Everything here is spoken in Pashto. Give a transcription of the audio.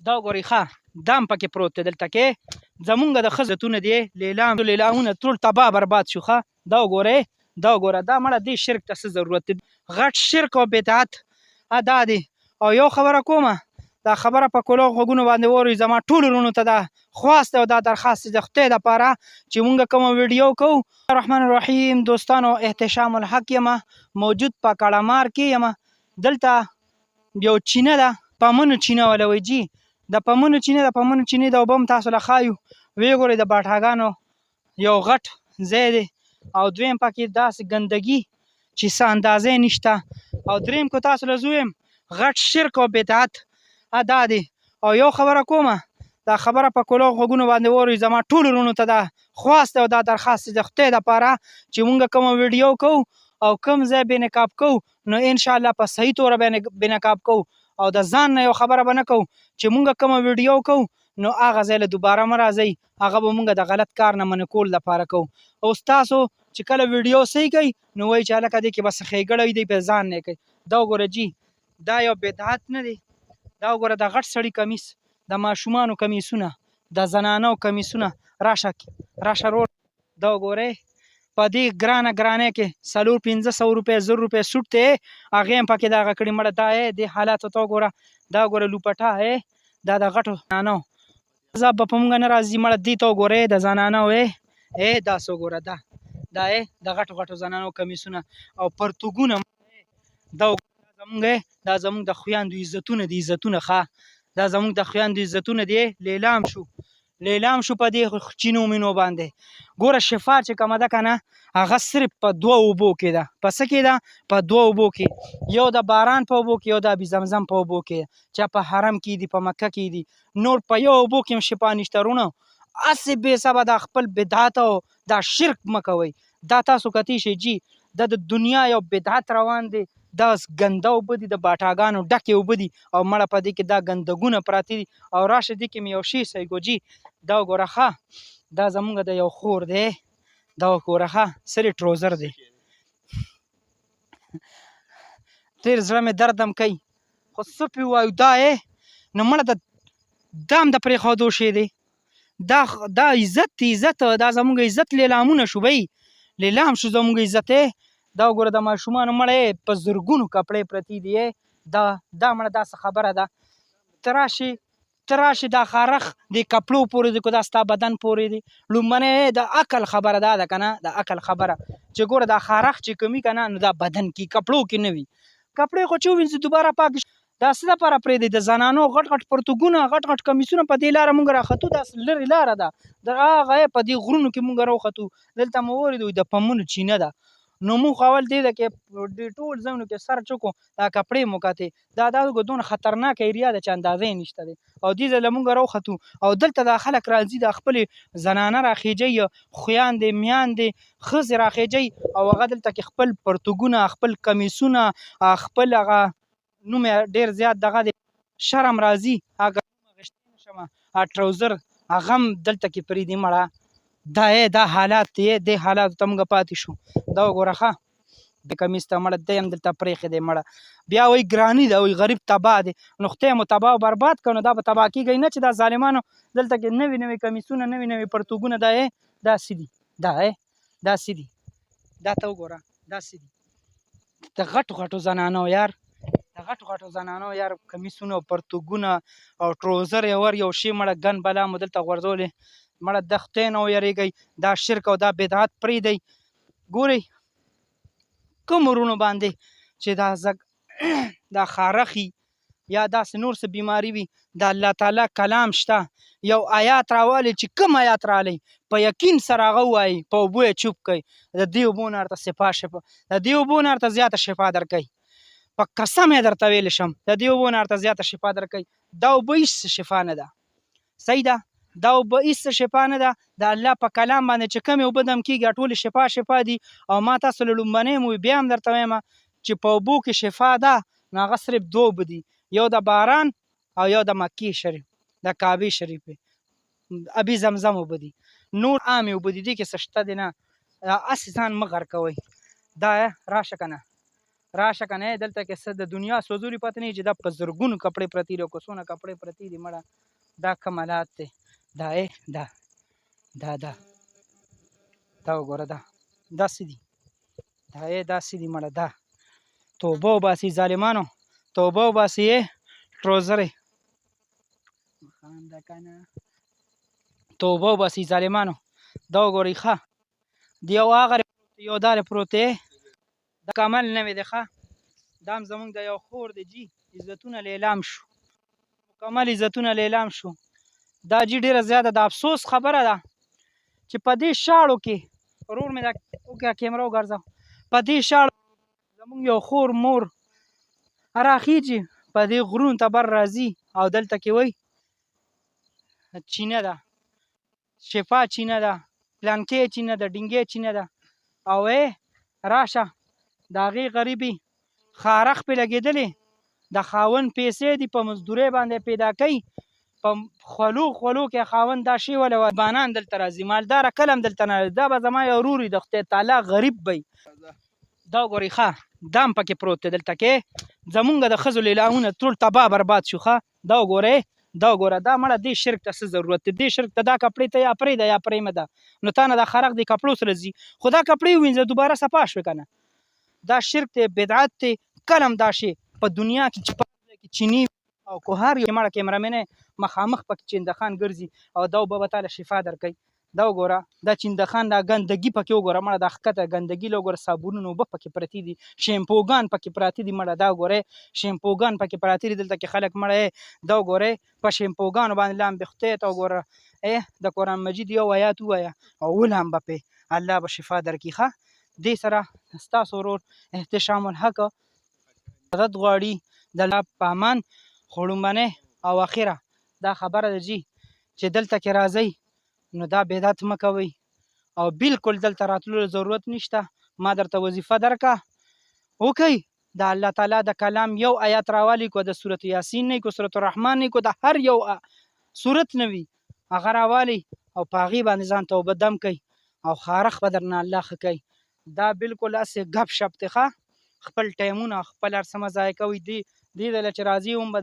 دا وګورئ ښه دا هم پکې پروت دی دلته کې زمونږ د ښه زیتونه دی لیلامونه ټول تباه برباد شو ښه دا وګورئ دا وګوره دا مړه دې شرک ته څه ضرورت دی غټ شرک او بدعت دا دی او یو خبره کومه دا خبره په کولو غوږونو باندې واورئ زما ټولو وروڼو ته دا خواست او دا درخواست د خدای دپاره چې مونږ کومه ویډیو کوو الرحمن الرحیم دوستانو احتشام الحق یم موجود په کړمار کې یم دلته یو چینه ده پمنو چینه وله وایي جي د پمنو چینې د اوبه هم تاسو له ښایو ویې ګورئ د باټاګانو یو غټ ځای دی او دویم پکې داسې ګندګي چې څه اندازې نشته او دریم که تاسو له زه ویم غټ شرک او بدعت دا دی او یو خبره کومه دا خبره په کولو غوږونو باندې واورئ زما ټولو وروڼو ته دا خواست او دا درخواست د خدای دپاره چې مونږ کومه ویډیو کوو او کوم ځای بې نقاب کوو نو انشاءالله په صحیح توګه بې نقاب کوو او د ځان نه یو خبره به نه کوو چې مونږ کومه ویډیو کوو نو هغه ځای له دوباره مه راځئ هغه به مونږ د غلط کار نه منع کول لپاره کوو او ستاسو چې کله ویډیو صحیح کوي نو وایي چې هلکه دې کې بس ښېګړی دی په ځان نه کوي دا وګوره جي دا یو بدعت نه دی دا وګوره د غټ سړي کمیس د ماشومانو کمیسونه د زنانو کمیسونه راشه روډ دا وګورئ په دې ګرانه کې 400-500 روپۍ 1000 روپۍ سوټ دی هغې هم پکې دغه کړي مړه دا دې حالاتو ته وګوره دا وګوره لوپټه دا د غټو زنانو زه به په مونږ نه راځي مړه دې ته وګورئ د زنانو داسې وګوره دا د غټو زنانو کمیسونه او پرتوګونه دا زمونږ د خویندو عزتونه دي عزتونه ښه دا زمونږ د خویندو عزتونه دي لیلام شو په دې چینو مینو باندې ګوره شفا چې کومه ده که نه هغه صرف په 2 اوبو کې ده په څه کې ده په 2 اوبو کې یو د باران په اوبو کې یو د ابي زمزم په اوبو کې چې په حرم کې دي په مکه کې دي نور په یو اوبو کې هم شفا نشته رونه هسې بې سبه دا خپل بدعت او دا شرک مه کوئ دا تاسو کتی شئ جي دا د دنیا یو بدعت روان دی دا ګنده اوبه دي د باټاګانو ډکې اوبه دي او مړه په دې کې دا ګندګونه پراته دي او راشه دې کې مې یو شی صحیح ګوجي دا وګوره ښه دا زمونږ د یو خور دی دا وګوره ښه سرې ټروزر دی ډېر زړه مې درد هم کوي خو څه پې ووایو دا نو مړه دا هم د پرېښودو شی دی دا عزت دا زمونږ عزت لیلامونه شو بی لیلام شو زمونږ عزت دا وګوره د ماشومانو مړه په زرګونو کپړې پرتې دي دا مړه داسې خبره ده ته راشې دا خارخ د کپړو پورې دی که دا ستا بدن پورې دی لومبنی د عقل خبره دا ده که نه د عقل خبره چې ګوره دا خارخ چې کومي که نه نو دا بدن کې کپړو کې نه وي کپړې خو چې ووینځي دوباره پاک دا څه دپاره پرېږدي د زنانو غټ پرتوګونه غټ کمیسونه په دې لاره مونږ راختو دا لرې لاره ده د هغه په دې غرونو کې مونږ راوختو دلته مو واورېدو د پمونو چینه ده نو موږ اول دې ده کې د ټول ځایونو کې سر چوکو دا کپړې مو کتې دا دونه خطرناکه ایریا ده چې اندازې نشته دی او دې ځای له مونږ راوختو او دلته دا خلک راځي د خپلې زنانه راخیجئ خویاندې میاندې ښځې راخیجئ او هغه دلته کې خپل پرتوګونه خپل کمیسونه خپل هغه نوم یې ډېر زیات دغه دی شرم راځي هغه غشتی نشمه ټروزر هغه هم دلته کې پرېږدي مړه دا حالات دی دې حالاتو ته موږ پاتې شو دا وګوره ښه د کمیس ته مړه دی هم دلته پرېښی دی مړه بیا وایي ګراني ده وایي غریب تباه دی نو خدای مو تباه او برباد کړو نو دا به تباه کېږئ نه چې دا ظالمانو دلته کې نوي کمیسونه نوي پرتوګونه داسې دي داسې دي دا ته وګوره داسې دي د غټو زنانو یار د غټو زنانو یار کمیسونه او پرتوګونه او ټروزر یو شی مړه ګن بلا مو دلته غورځولې مړه د خدای نه ویریږئ دا شرک او دا بدعت پرېږدئ ګورئ کوم ورونو باندې چې دا خارخي یا داسې نور څه بیماري وي د الله تعالی کلام شته یو آیات راوالی چې کوم آیات رالی په یقین سره هغه ووایي په اوبو یې چوپ کوئ د دې اوبو نه ورته د دې اوبو نه ورته زیاته شفا درکوي په قسم یې درته ویلی شم د دې اوبو نه ورته زیاته شفا درکوي دا اوبه هېڅ شفا نه ده صحیح ده دا اوبه هېڅ شفا نه ده د الله په کلام باندې چې کومې اوبه دم کېږي ټولې شفا دي او ما تاسو له لومبنۍ مو بیا هم درته وایم چې په اوبو کې شفا ده نو هغه صرف 2 اوبه دي یو د باران او یو د مکې شریف د کعبې شریفې ابي زمزم اوبه دي نور عامې اوبه دي دې کې څه شته دی نه هسې ځان مه غر کوئ دا راشه که نه راشه که نه دلته کې څه د دنیا سوزوري پته نه چې دا په زرګونو کپړې پرتې دي او که څونه کپړې پرتې دي مړه دا کم حالات دی دا دا وګوره دا داسې دي دا داسې دي مړه دا توبه وباسي ظالمانو توبه وباسي ټروزرې خانده کنه توبه وباسي ظالمانو دا وګورئ ښه د یو هغه یو دارې پروت دی د کمل نوې دی ښه دا هم زمونږ د یو خور دی جي عزتونه لیلام شو مکمل عزتونه لیلام شو دا جي ډېره زیاته د افسوس خبره ده چې په دې شاړو کې ورور مې دا کیمره وګرځوه په دې شاړو زمونږ یو خور مور راخیږي په دې غرونو ته بر راځي او دلته کې وایي چینه ده شفا چینه ده پلانکې چینه ده ډینګې چینه ده او راشه د هغې غریبي خارخ پې لګېدلې د خاوند پیسې دي په مزدورۍ باندې پیدا کوي په خولو کې خاوند دا شی ولی بانان دلته راځي مالداره کله هم دلته نه راځي دا به زما یو ورور وي د خدای تعالی غریب به دا وګورئ ښه دا هم پکې پروت دی دلته کې زمونږ د ښځو لیلامونه ټول تباه برباد شو ښه دا وګورئ دا وګوره دا مړه دې شرک ته څه ضرورت دی دې شرک ته دا کپړې ته یا پرېږده یا پرېمه ده نو تا نه دا خرق دې کپړو سره ځي خو دا کپړې ووینځه دوباره صفا شوې که نه دا شرک دی بدعت دی کله هم دا شی په دنیا کې چې چیني او که هر یو مړه کیمرامین مخامخ پکې چندخان ګرځي او دا اوبه به تاله شفا درکوي دا وګوره دا چندخان دا ګندګي پکې وګوره مړه دا ښکته ګندګي له وګوره صابونونه اوبه پکې پرتې دي شیمپوګان پکې پراته دي مړه دا وګورئ شیمپوګان پکې پراته دي دلته کې خلک مړه دا وګورئ په شیمپوګانو باندې لامبې خدای ته وګوره د قرآن مجید یو آیات ووایه او ولامبه پې الله به شفا درکړي ښه دې سره ستاسو ورور احتشام الحق مدد غواړي د الله په امان خو لومبنۍ او اخره دا خبره ده جي چې دلته کې راځئ نو دا بدعت مه کوئ او بالکل دلته راتلو ضرورت نشته ما درته وظیفه درکړه وکئ د الله تعالی د کلام یو آیات راوالی کو د سورت یاسین نه کو سورت الرحمن نه کو د هر یو سورت نه وي هغه راوالی او په هغې باندې ځان توبه دم کوئ او خارخ به درنه الله ښه کوي دا بالکل هسې ګپ شپ دی ښه خپل ټایمونه خپل هر څه مه ضایع کوئ دې ډله چې راځي هم به